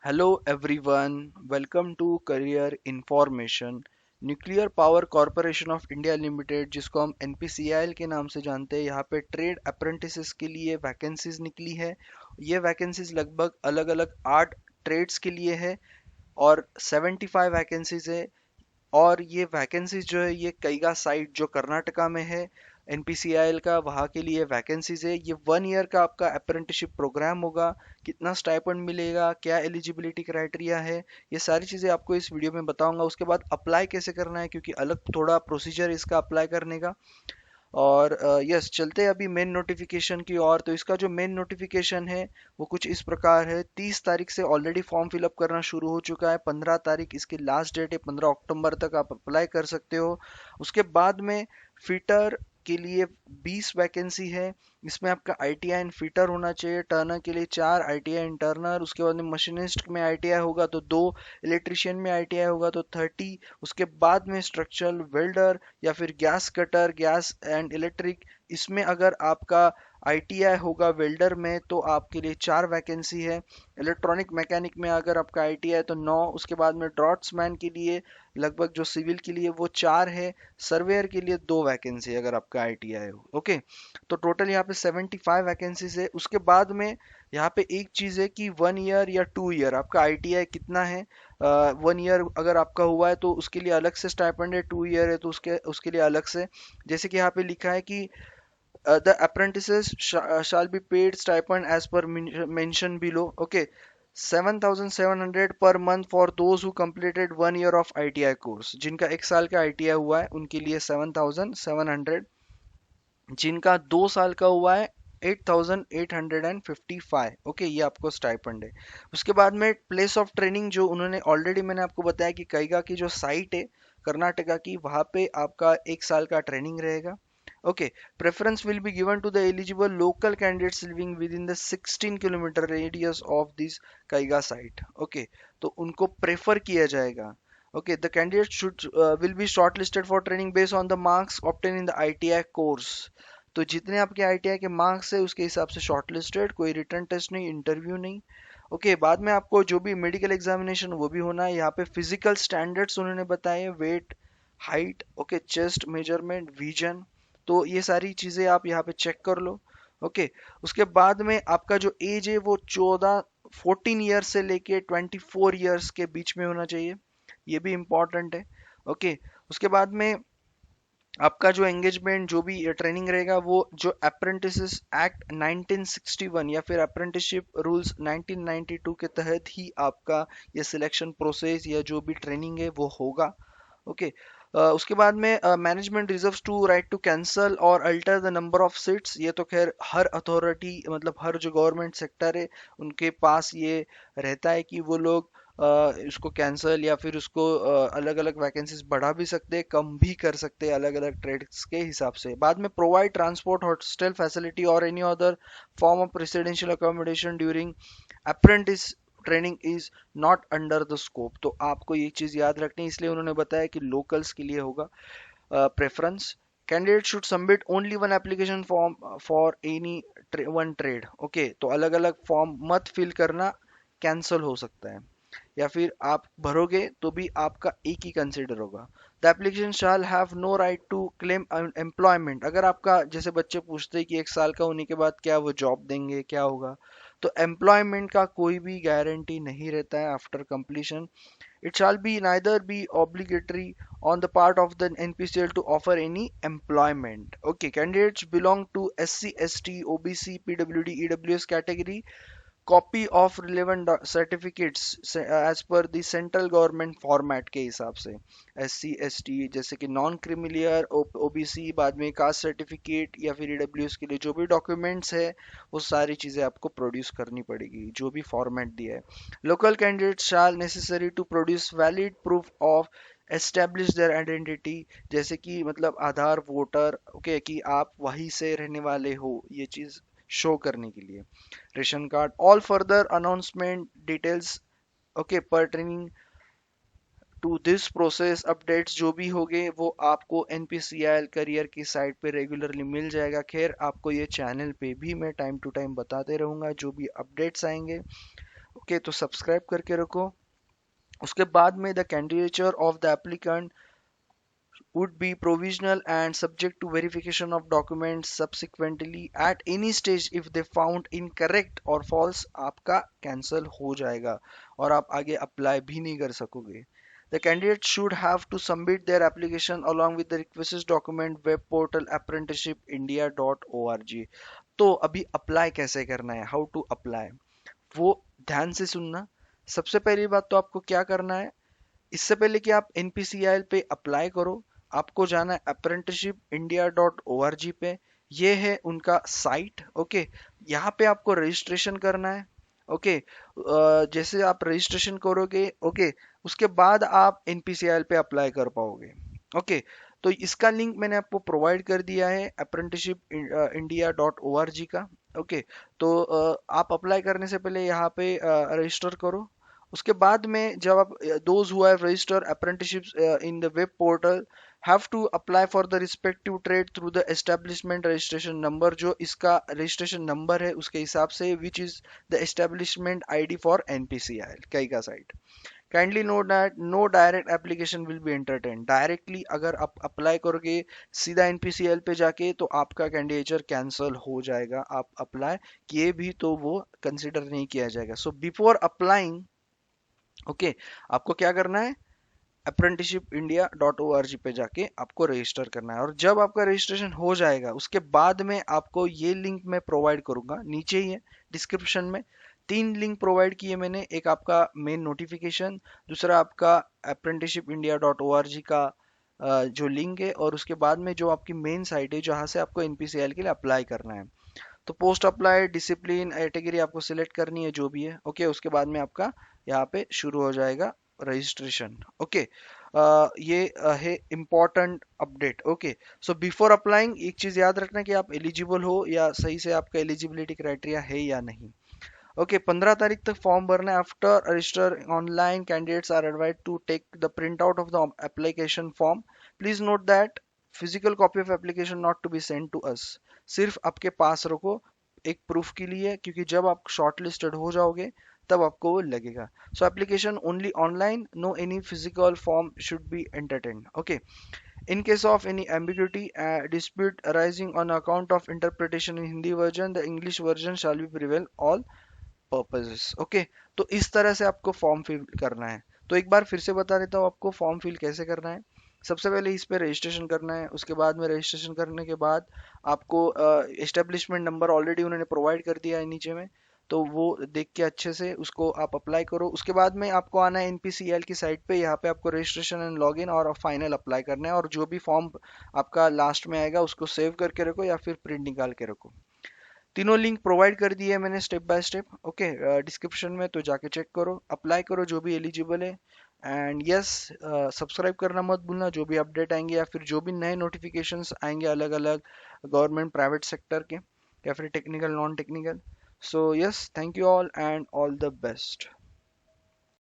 Hello everyone, welcome to Career Information. Nuclear power corporation of India limited जिसको हम NPCIL के नाम से जानते हैं, यहाँ पे ट्रेड अप्रेंटिसेस के लिए वैकेंसीज निकली है। ये वैकेंसीज लगभग अलग अलग 8 ट्रेड्स के लिए है और 75 वैकेंसीज है। और ये वैकेंसीज जो है ये कईगा साइट जो कर्नाटका में है एनपीसीआईएल का, वहाँ के लिए वैकेंसीज है। ये 1 ईयर का आपका अप्रेंटिसशिप प्रोग्राम होगा। कितना स्टाइपेंड मिलेगा, क्या एलिजिबिलिटी क्राइटेरिया है, ये सारी चीज़ें आपको इस वीडियो में बताऊंगा। उसके बाद अप्लाई कैसे करना है, क्योंकि अलग थोड़ा प्रोसीजर इसका अप्लाई करने का। और यस, चलते हैं अभी मेन नोटिफिकेशन की ओर। तो इसका जो मेन नोटिफिकेशन है वो कुछ इस प्रकार है। 30 तारीख से ऑलरेडी फॉर्म फिलअप करना शुरू हो चुका है। 15 तारीख इसकी लास्ट डेट है। 15 अक्टूबर तक आप अप्लाई कर सकते हो। उसके बाद में फिटर के लिए 20 वैकेंसी है। इसमें आपका आईटीआई इन फिटर होना चाहिए। टर्नर के लिए 4, आईटीआई इन टर्नर। उसके बाद में मशीनिस्ट में आईटीआई होगा तो 2, इलेक्ट्रिशियन में आईटीआई होगा तो 30। उसके बाद में स्ट्रक्चरल वेल्डर या फिर gas cutter, gas and electric, इसमें अगर आपका आईटीआई होगा वेल्डर में तो आपके लिए 4 वैकेंसी है। इलेक्ट्रॉनिक मैकेनिक में अगर आपका आईटीआई है तो 9। उसके बाद में ड्रॉट्समैन के लिए लगभग जो सिविल के लिए वो 4 है। सर्वेयर के लिए 2 वैकेंसी अगर आपका आईटीआई हो। ओके, तो टोटल यहाँ पे 75 वैकेंसीज है। उसके बाद में यहाँ पे एक चीज़ है कि 1 ईयर या 2 ईयर आपका आईटीआई कितना है। 1 ईयर अगर आपका हुआ है तो उसके लिए अलग से स्टाइपेंड है। 2 ईयर है तो उसके उसके लिए अलग से। जैसे कि यहाँ पे लिखा है कि the apprentices shall be paid stipend as per mention below. Okay, 7,700 per month for those who completed 1 year of ITI course. जिनका 1 साल का आईटीआई हुआ है उनके लिए 7,700। जिनका 2 साल का हुआ है 8,855। ओके, ये आपको स्टाइपेंड है। उसके बाद में प्लेस ऑफ ट्रेनिंग जो उन्होंने ऑलरेडी मैंने आपको बताया कि कईगा की जो साइट है कर्नाटका की, वहाँ पे आपका 1 साल का ट्रेनिंग रहेगा। Okay, preference will be given to the eligible local candidates living within the 16 kilometre radius of this Kaiga site. Okay, तो उनको प्रेफर किया जाएगा। Okay, the candidate should will be shortlisted for training based on the marks obtained in the ITI course। तो जितने आपके ITI के marks है उसके हिसाब से शॉर्टलिस्टेड। कोई रिटर्न टेस्ट नहीं, इंटरव्यू नहीं। ओके, बाद में आपको जो भी मेडिकल एग्जामिनेशन वो भी होना है। यहाँ पे फिजिकल स्टैंडर्ड्स उन्होंने बताए, weight, height, okay, chest measurement, vision. तो ये सारी चीज़ें आप यहाँ पे चेक कर लो। ओके, उसके बाद में आपका जो एज है वो 14 ईयर से लेके 24 ईयर्स के बीच में होना चाहिए। ये भी इम्पोर्टेंट है। ओके, उसके बाद में आपका जो एंगेजमेंट जो भी ट्रेनिंग रहेगा वो जो अप्रेंटिस एक्ट 1961 या फिर अप्रेंटिसशिप रूल्स 1992 के तहत ही आपका ये सिलेक्शन प्रोसेस या जो भी ट्रेनिंग है वो होगा। ओके, उसके बाद में management reserves to right to cancel और alter the number of seats. ये तो खैर हर अथॉरिटी मतलब हर जो गवर्नमेंट सेक्टर है उनके पास ये रहता है कि वो लोग इसको कैंसिल या फिर उसको अलग अलग वैकेंसीज बढ़ा भी सकते हैं, कम भी कर सकते हैं अलग अलग ट्रेड्स के हिसाब से। बाद में प्रोवाइड ट्रांसपोर्ट, हॉस्टल फैसिलिटी और any other form of residential accommodation during apprentice training is not under the scope. तो आपको ये चीज़ याद रखनी है, इसलिए उन्होंने बताया कि लोकल्स के लिए होगा preference. Candidate should submit only one application form for any one trade. Okay, तो अलग अलग फॉर्म मत फिल करना, कैंसिल हो सकता है। या फिर आप भरोगे तो भी आपका एक ही कंसिडर होगा। The application shall have no right to claim employment. अगर आपका जैसे बच्चे पूछते हैं कि 1 साल का होने के बाद क्या वो जॉब देंगे, क्या होगा, तो एम्प्लॉयमेंट का कोई भी गारंटी नहीं रहता है after completion. It shall be neither be obligatory on the part of the NPCL to offer any employment. Okay, candidates belong to SC, ST, OBC, PWD, EWS category. Copy of relevant certificates as per the central government format के हिसाब से। SC, ST जैसे कि non creamy layer, OBC, बाद में caste certificate या फिर EWS के लिए जो भी डॉक्यूमेंट्स है वो सारी चीज़ें आपको प्रोड्यूस करनी पड़ेगी जो भी फॉर्मेट दिया है। Local candidate shall necessary to produce valid proof of establish their identity. जैसे कि मतलब आधार, वोटर, ओके, कि आप वहीं से रहने वाले हो, ये चीज़ शो करने के लिए। Ration card, all further announcement details okay pertaining to this process updates जो भी होंगे वो आपको एनपीसीआईएल करियर की साइट पे रेगुलरली मिल जाएगा। खैर आपको ये चैनल पे भी मैं टाइम टू टाइम बताते रहूँगा जो भी अपडेट्स आएंगे। ओके, तो सब्सक्राइब करके रखो। उसके बाद में the candidature of the applicant would be provisional and subject to verification of documents subsequently at any stage if they found incorrect or false आपका cancel हो जाएगा और आप आगे apply भी नहीं कर सकोगे। The candidate should have to submit their application along with the requisite document web portal apprenticeshipindia.org। तो अभी अप्लाई कैसे करना है, हाउ टू अप्लाई, वो ध्यान से सुनना। सबसे पहली बात तो आपको क्या करना है, इससे पहले कि आप एनपीसीआईएल पे अप्लाई करो, आपको जाना है apprenticeshipindia.org पे। ये है उनका साइट। ओके, यहाँ पे आपको रजिस्ट्रेशन करना है। ओके, जैसे आप रजिस्ट्रेशन करोगे, ओके, उसके बाद आप एनपीसीआईएल पे अप्लाई कर पाओगे। ओके, तो इसका लिंक मैंने आपको प्रोवाइड कर दिया है apprenticeshipindia.org का। ओके, तो आप अप्लाई करने से पहले यहाँ पे रजिस्टर करो। उसके बाद में जब आप those who have registered apprenticeships in the web portal have to apply for the respective trade through the establishment registration number, जो इसका रजिस्ट्रेशन नंबर है उसके हिसाब से, which is the establishment ID for NPCIL Kaiga site. Kindly note that no direct application will be entertain. Directly अगर आप apply करोगे सीधा एनपीसीएल पे जाके तो आपका कैंडिडेचर कैंसिल हो जाएगा। आप अप्लाई किए भी तो वो कंसिडर नहीं किया जाएगा। सो बिफोर अप्लाइंग, ओके, आपको क्या करना है, apprenticeshipindia.org पे जाके आपको रजिस्टर करना है। और जब आपका रजिस्ट्रेशन हो जाएगा उसके बाद में आपको ये लिंक मैं प्रोवाइड करूंगा, नीचे ही है डिस्क्रिप्शन में। तीन लिंक प्रोवाइड किए मैंने, एक आपका मेन नोटिफिकेशन, दूसरा आपका apprenticeshipindia.org का जो लिंक है, और उसके बाद में जो आपकी मेन साइट है जहाँ से आपको एनपीसीएल के लिए अप्लाई करना है। तो पोस्ट अप्लाई डिसिप्लिन कैटेगरी आपको सिलेक्ट करनी है जो भी है। ओके, उसके बाद में आपका यहाँ पे शुरू हो जाएगा रजिस्ट्रेशन। ओके, ये है important update. Okay, so before applying एक चीज याद रखना कि आप एलिजिबल हो या सही से आपका एलिजिबिलिटी क्राइटेरिया है या नहीं। ओके, 15 तारीख तक फॉर्म भरना है। After register online candidates are advise to take the print out of the application form. Please note that physical copy of application not to be send to us. सिर्फ आपके पास रखो एक प्रूफ के लिए, क्योंकि जब आप शॉर्ट लिस्टेड हो जाओगे तब आपको वो लगेगा। So application only online, no any physical form should be entertained. Okay, in case of any ambiguity, dispute arising on account of interpretation in Hindi version, the English version shall be prevail all purposes. Okay, तो इस तरह से आपको form fill करना है। तो एक बार फिर से बता देता हूँ आपको फॉर्म फिल कैसे करना है। सबसे पहले इस पे रजिस्ट्रेशन करना है। उसके बाद में रजिस्ट्रेशन करने के बाद आपको एस्टेब्लिशमेंट नंबर ऑलरेडी उन्होंने प्रोवाइड कर दिया है नीचे में, तो वो देख के अच्छे से उसको आप अप्लाई करो। उसके बाद में आपको आना है एनपीसीएल की साइट पे, यहाँ पे आपको रजिस्ट्रेशन एंड लॉगिन और फाइनल अप्लाई करना है। और जो भी फॉर्म आपका लास्ट में आएगा उसको सेव करके रखो या फिर प्रिंट निकाल के रखो। तीनों लिंक प्रोवाइड कर दिए है मैंने step by step. Okay, description में, तो जाके चेक करो, अप्लाई करो जो भी एलिजिबल है। एंड यस, सब्सक्राइब करना मत भूलना। जो भी अपडेट आएंगे या फिर जो भी नए नोटिफिकेशंस आएंगे अलग अलग गवर्नमेंट प्राइवेट सेक्टर के या फिर technical non technical. So yes, thank you all and all the best.